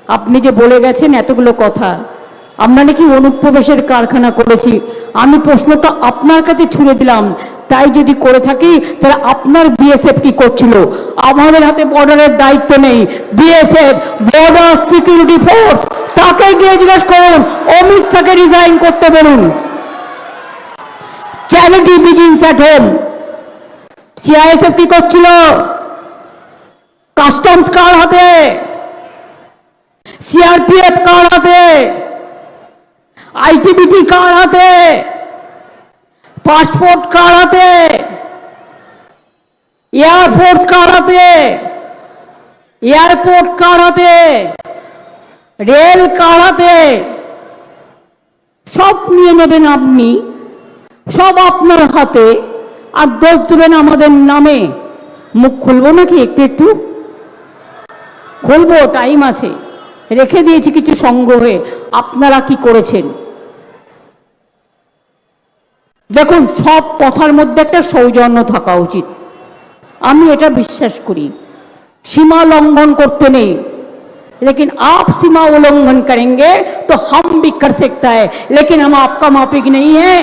আপনি যে বলে গেছেন এতগুলো কথা, আমরা নাকি অনুপ্রবেশের কারখানা করেছি। আমি প্রশ্নটা আপনার কাছে ছুড়ে দিলাম, তাই যদি করে থাকি তাহলে আপনার বিএসএফ কি করছিল? আমাদের হাতে বর্ডারের দায়িত্ব নেই। বিএসএফ, বর্ডার সিকিউরিটি ফোর্স, তাকে গিয়ে জিজ্ঞেস করুন, অমিত শাহকে রিজাইন করতে বলুন। Charity begins at home. CISF কি করছিল? কাস্টমস কার হাতে? সিআরপিএফ কার হাতে? আইটিবিটি কার হাতে? পাসপোর্ট কার হাতে? এয়ারফোর্স কার হাতে? এয়ারপোর্ট কার হাতে? রেল কার হাতে? সব নিয়ে নেবেন আপনি, সব আপনার হাতে, আর দোষ দেবেন আমাদের নামে। মুখ খুলবো নাকি? একটু একটু খুলবো, টাইম আছে, রেখে দিয়েছি কিছু সংগ্রহে। আপনারা কি করেছেন দেখুন। সব কথার মধ্যে একটা সৌজন্য থাকা উচিত, আমি এটা বিশ্বাস করি। সীমা লঙ্ঘন করতে নেই, लेकिन आप सीमा उल्लंघन करेंगे तो हम भी कर सकता है, लेकिन हम आपका माफिक नहीं है।